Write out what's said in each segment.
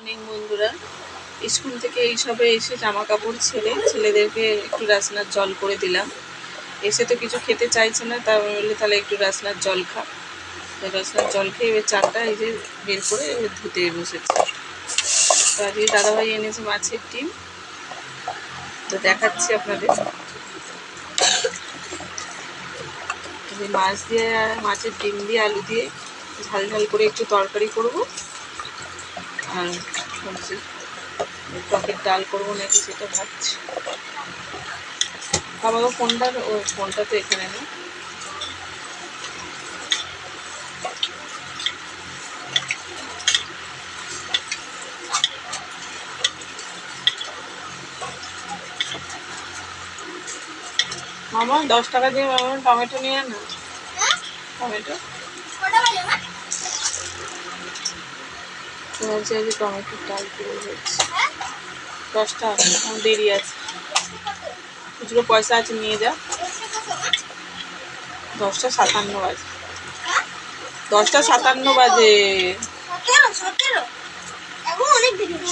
অনেক বন্ধুরা স্কুল থেকে এই সবে এসে জামা কাপড় ছেড়ে ছেলেদেরকে একটু রাসনার জল করে দিলাম। এসে তো কিছু খেতে চাইছে না, তা বললে তাহলে একটু রাসনার জল খা। রাসনার জল খেয়ে এবার চাটা এই যে বের করে ধুতে বসেছে। তো আজকে দাদাভাই এনেছে মাছের ডিম, তো দেখাচ্ছি আপনাদের। মাছ দিয়ে মাছের ডিম দিয়ে আলু দিয়ে ঝাল ঝাল করে একটু তরকারি করব, আর সবজি টকের ডাল করবো নাকি সেটা ভাবছি। বাবা ফোনটা তো এখানে না। মামা 10 টাকা দিয়ে মামা টমেটো নিয়ে আনা। টমেটো বলছি আজকে টমেটোর ডাল করে হচ্ছে 10 টাকা, আমার দেরি আছে। খুচরো পয়সা আছে, নিয়ে যা। 10টা 57 বাজে, 10টা 57 বাজে।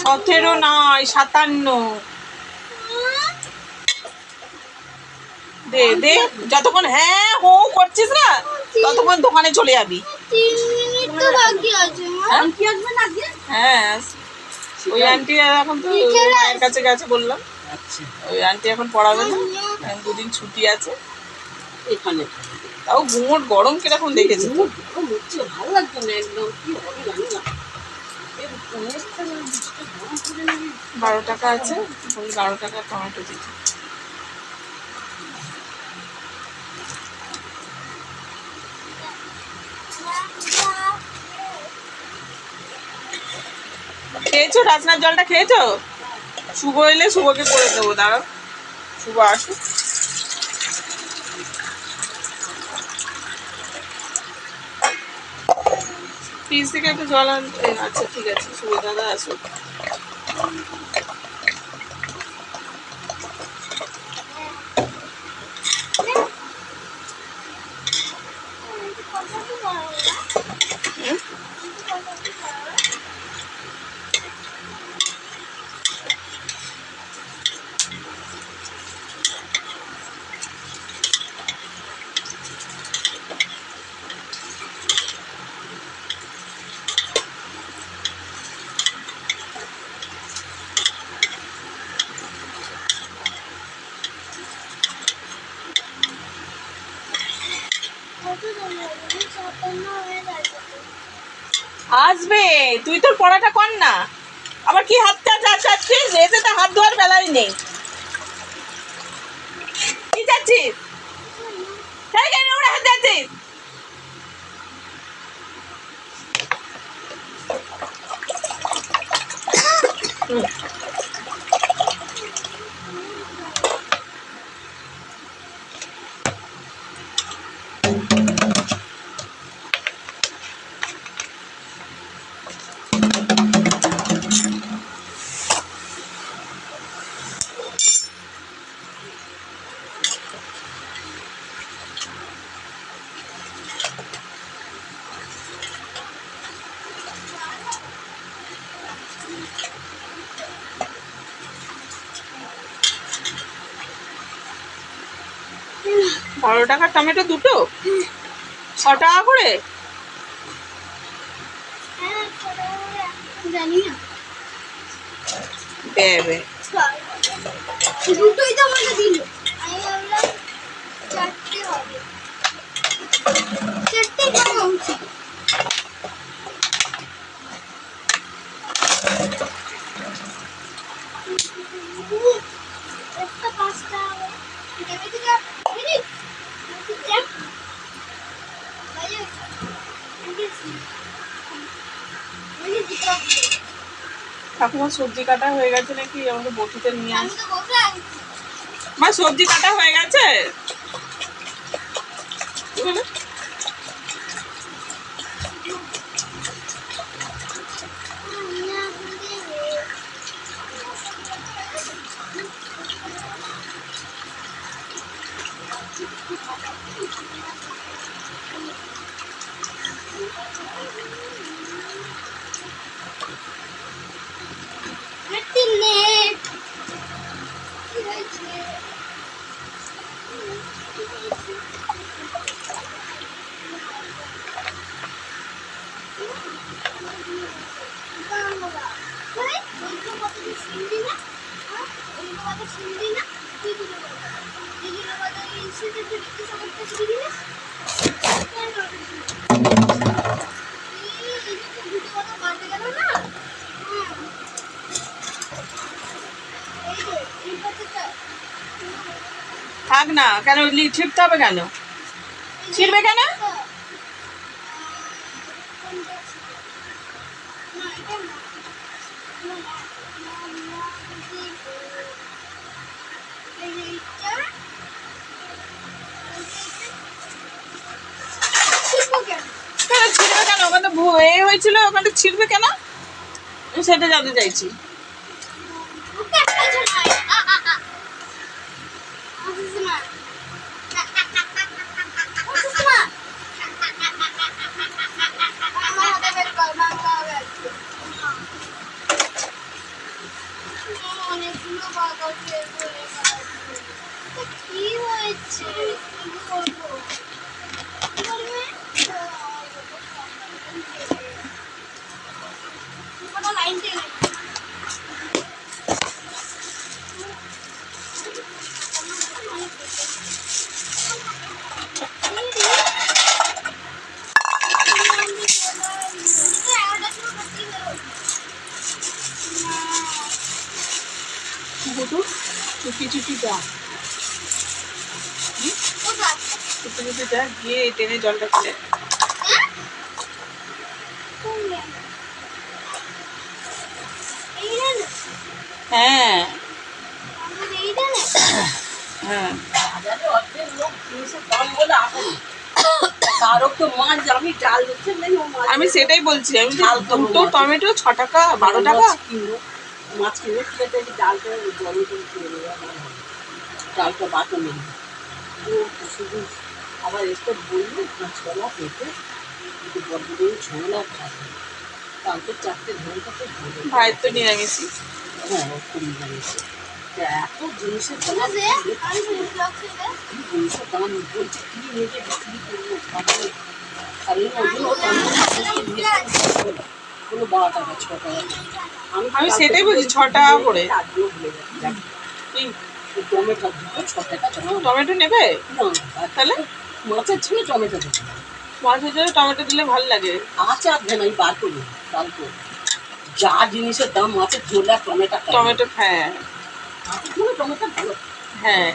17 নয় 57। দে দে, যতক্ষণ হ্যাঁ হো করছিস না ততক্ষণ দোকানে চলে যাবি। হ্যাঁ, ওই আন্টি এখন তো মায়ের কাছে গেছে বললাম। ওই আন্টি এখন পড়াবে না, দুদিন ছুটি আছে এখানে। তাও গুমোট গরম কিরকম দেখেছি, ভালো লাগছে না একদম। কি হবে জানি না, 12 টাকা আছে, ওই 12 টাকা টমেটো দিচ্ছি। খেয়েছো রাসনার জলটা খেয়েছো? শুভ এলে শুভকে করে দেবো, দাঁড়াও শুভ আসুক। ফ্রিজ থেকে একটু জল আনতে। আচ্ছা ঠিক আছে, শুভ দাদা আসুক। আসবে, তুই তোর পড়াটা কর না। আবার কি হাতটা চাচ্ছিস? এতে তো হাত ধোয়ার বেলাই নেই। কি চাচ্ছিস? হাত যাচ্ছিস? বারো টাকার টমেটো দুটো, 6 টাকা করে। দেবে দুটোই তো আমাকে দিল, আমি ভাবলাম চারটে হবে, চারটে করা উচিত। একটা 5 টাকা দেবে দিকে ঠাকুমার সবজি কাটা হয়ে গেছে নাকি? আমাকে বটিতে নিয়ে আস। মা সবজি কাটা হয়ে গেছে। বাবা ওই ওইগুলো কত কি সিন্দি না হ্যাঁ ওইগুলো কত সিন্দি না তুই দিলে বাবা দিলে বাবা ইনস্টিটিউট থেকে সমস্ত দিলি না কেন এই যে দুটো কথা বাড়তে গেল না এই যে এই কথাটা থাক না, কেন ছিঁড়তে হবে কেন? ছিঁড়বে কেন? কেন ছিঁড়বে কেন? ওখানে তো এ হয়েছিল, ওখানে ছিঁড়বে কেন? আমি সেটা জানতে চাইছি। অনেকগুলো বাগান কি হয়েছে কি করবো কি করবে কোনো লাইন টেনে চুপি চুপি যা, চুপি চুপি যা, গিয়ে টেনে জলটা ফেলে। হ্যাঁ হ্যাঁ, আমি সেটাই বলছি। আমি দুটো টমেটো 6 টাকা 12 টাকা মাছ কিনে খেতে ডালটা জলে করে খেয়ে নেবে ডালটা বাটো নেই শুধু আবার এসে বললো মাছকলা পেঁপে একটু বড় বড় ঝোল আর খাবে কালকে 4টে ঝোলটা তো ভালো ভাইয়ের তো নিরামিষই। হ্যাঁ খুব নিরামিষ এত জিনিসের দাম জিনিসের দাম বলছে কি নিয়ে বিক্রি করবো কারণ ওগুলো কোনো 12 টাকা 6 টাকা আমি সেটাই বলছি, 6 টাকা করে। টমেটো 6 টাকা টমেটো নেবে? তাহলে মাছের ছিল টমেটো দেবে মাছের জন্য টমেটো দিলে ভালো লাগে। আচার দেন আমি বার করবো কালকে যা জিনিসের দাম মাছের ঝোল আর টমেটো টমেটো হ্যাঁ টমেটো ভালো হ্যাঁ।